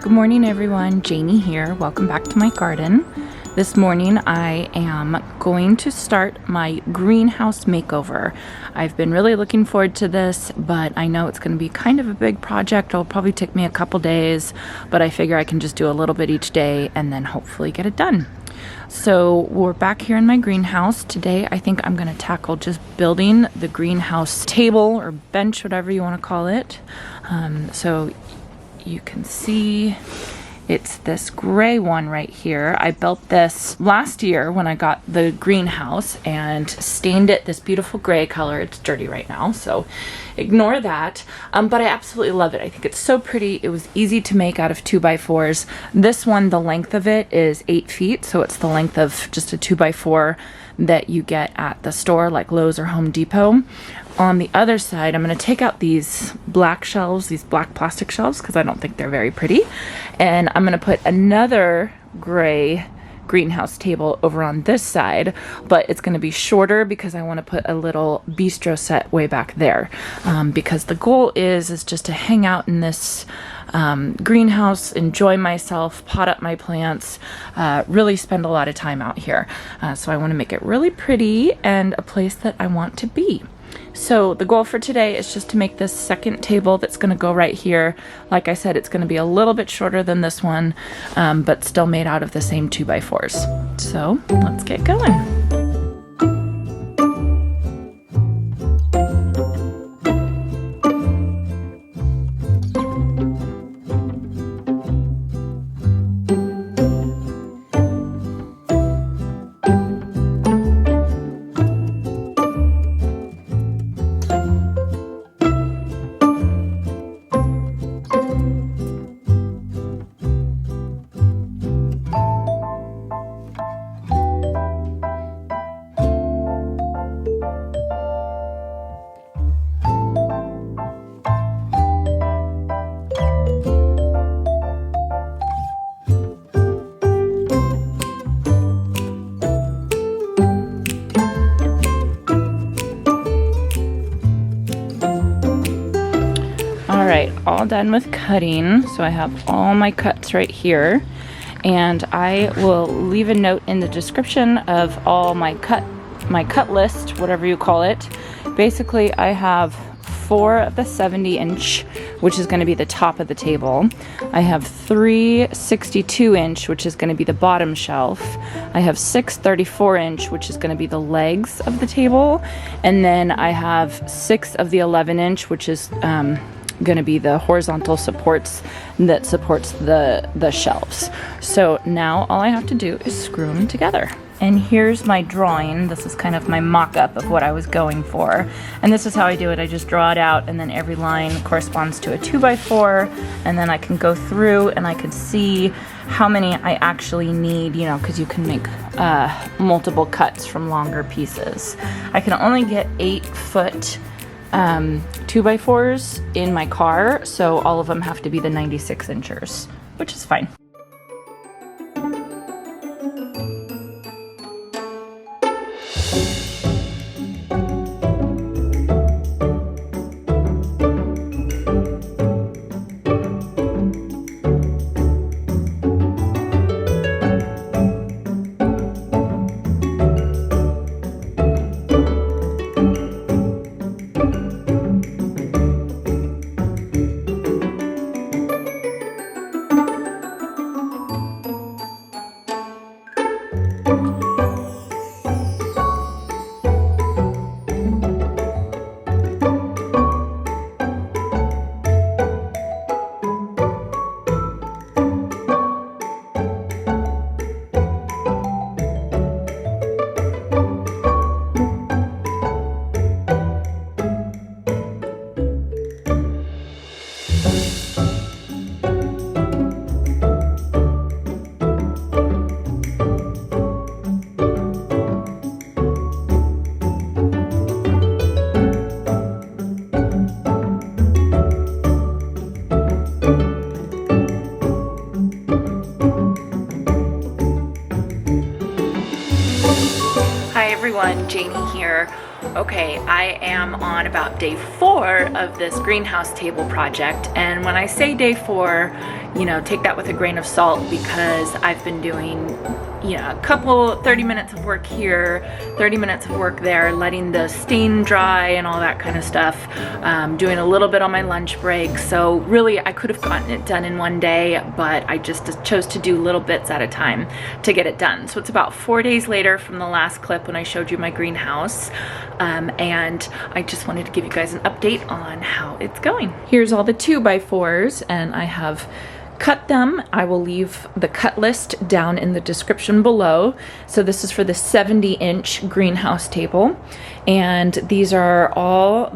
Good morning everyone, Janie here. Welcome back to my garden. This morning I am going to start my greenhouse makeover. I've been really looking forward to this, but I know it's going to be kind of a big project. It'll probably take me a couple days, but I figure I can just do a little bit each day and then hopefully get it done. So we're back here in my greenhouse. Today I think I'm going to tackle just building the greenhouse table or bench, whatever you want to call it. So you can see it's this gray one right here. I built this last year when I got the greenhouse and stained it this beautiful gray color. It's dirty right now, so ignore that. But I absolutely love it. I think it's so pretty. It was easy to make out of 2x4s. This one, the length of it is 8 feet, so it's the length of just a 2x4 that you get at the store like Lowe's or Home Depot. On the other side, I'm going to take out these black shelves, these black plastic shelves, because I don't think they're very pretty. And I'm going to put another gray greenhouse table over on this side, but it's going to be shorter because I want to put a little bistro set way back there. Because the goal is just to hang out in this greenhouse, enjoy myself, pot up my plants, really spend a lot of time out here. So I want to make it really pretty and a place that I want to be. So the goal for today is just to make this second table that's going to go right here. Like I said, it's going to be a little bit shorter than this one, but still made out of the same 2x4s. So let's get going. Alright, all done with cutting, so I have all my cuts right here, and I will leave a note in the description of all my cut list, whatever you call it. Basically, I have 4 of the 70-inch, which is going to be the top of the table. I have 3 62-inch, which is going to be the bottom shelf. I have 6 34-inch, which is going to be the legs of the table, and then I have 6 of the 11-inch, which is going to be the horizontal supports that supports the shelves. So now all I have to do is screw them together. And here's my drawing. This is kind of my mock-up of what I was going for. And this is how I do it. I just draw it out, and then every line corresponds to a 2x4, and then I can go through and I can see how many I actually need, you know, because you can make multiple cuts from longer pieces. I can only get 8-foot 2x4s in my car, so all of them have to be the 96-inchers, which is fine. everyone, Janie here. Okay, I am on about day 4 of this greenhouse table project, and when I say day 4, you know, take that with a grain of salt because I've been doing, you know, a couple 30 minutes of work here, 30 minutes of work there, letting the stain dry and all that kind of stuff, doing a little bit on my lunch break. So really I could have gotten it done in one day, but I just chose to do little bits at a time to get it done. So it's about 4 days later from the last clip when I showed you my greenhouse, and I just wanted to give you guys an update on how it's going. Here's all the 2x4s, and I have cut them. I will leave the cut list down in the description below. So this is for the 70-inch greenhouse table, and these are all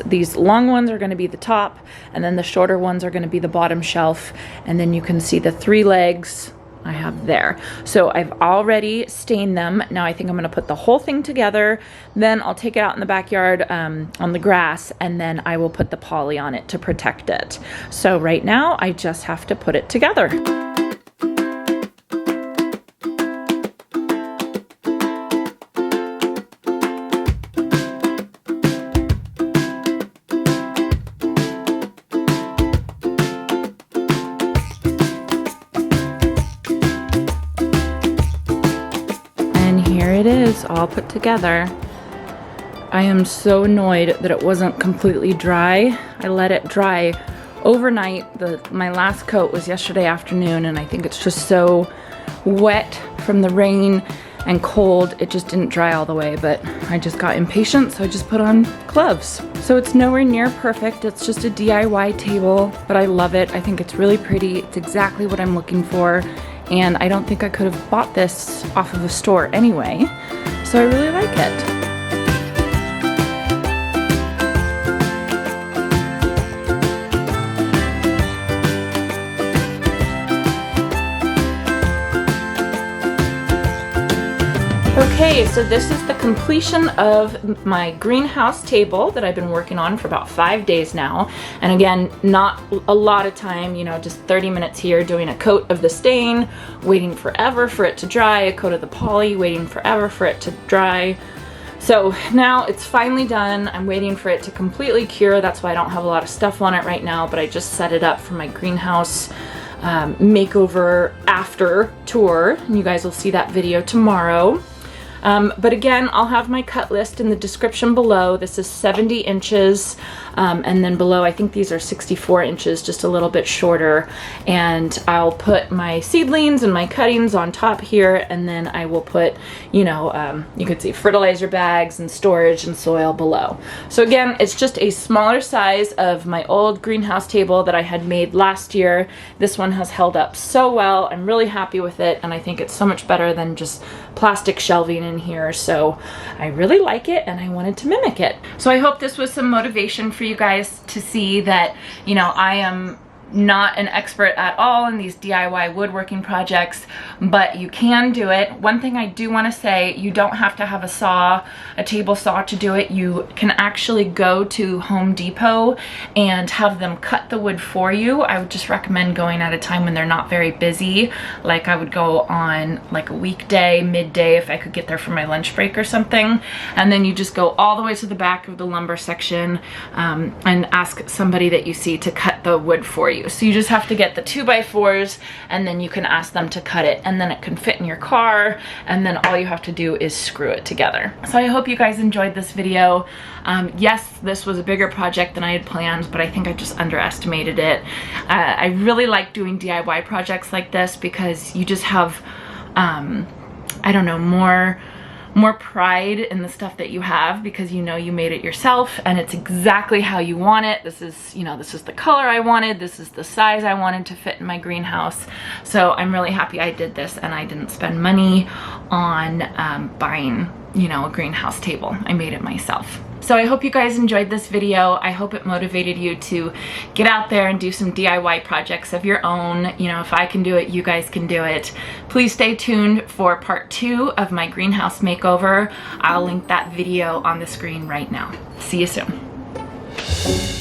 these long ones are going to be the top, and then the shorter ones are going to be the bottom shelf, and then you can see the 3 legs I have there. So I've already stained them. Now I think I'm going to put the whole thing together, then I'll take it out in the backyard on the grass, and then I will put the poly on it to protect it. So right now I just have to put it together. It is all put together. I am so annoyed that it wasn't completely dry. I let it dry overnight. My last coat was yesterday afternoon, and I think it's just so wet from the rain and cold. It just didn't dry all the way, but I just got impatient, so I just put on gloves. So it's nowhere near perfect. It's just a DIY table, but I love it. I think it's really pretty. It's exactly what I'm looking for. And I don't think I could have bought this off of a store anyway, so I really like it. Okay, so this is the completion of my greenhouse table that I've been working on for about 5 days now. And again, not a lot of time, you know, just 30 minutes here doing a coat of the stain, waiting forever for it to dry, a coat of the poly, waiting forever for it to dry. So now it's finally done. I'm waiting for it to completely cure. That's why I don't have a lot of stuff on it right now, but I just set it up for my greenhouse makeover after tour. And you guys will see that video tomorrow. But again, I'll have my cut list in the description below. This is 70 inches, and then below, I think these are 64 inches, just a little bit shorter. And I'll put my seedlings and my cuttings on top here, and then I will put, you know, you can see fertilizer bags and storage and soil below. So again, it's just a smaller size of my old greenhouse table that I had made last year. This one has held up so well. I'm really happy with it, and I think it's so much better than just plastic shelving in here. So I really like it, and I wanted to mimic it. So I hope this was some motivation for you guys to see that, you know, I am not an expert at all in these DIY woodworking projects, but you can do it. One thing I do want to say, you don't have to have a saw, a table saw to do it. You can actually go to Home Depot and have them cut the wood for you. I would just recommend going at a time when they're not very busy. Like I would go on like a weekday, midday, if I could get there for my lunch break or something. And then you just go all the way to the back of the lumber section and ask somebody that you see to cut the wood for you. So you just have to get the 2x4s, and then you can ask them to cut it, and then it can fit in your car, and then all you have to do is screw it together. So I hope you guys enjoyed this video. Yes, this was a bigger project than I had planned, but I think I just underestimated it. I really like doing DIY projects like this because you just have, I don't know, more pride in the stuff that you have because you know you made it yourself and it's exactly how you want it. This is, you know, this is the color I wanted, this is the size I wanted to fit in my greenhouse. So I'm really happy I did this and I didn't spend money on buying, you know, a greenhouse table. I made it myself. So I hope you guys enjoyed this video. I hope it motivated you to get out there and do some DIY projects of your own. You know, if I can do it, you guys can do it. Please stay tuned for part 2 of my greenhouse makeover. I'll link that video on the screen right now. See you soon.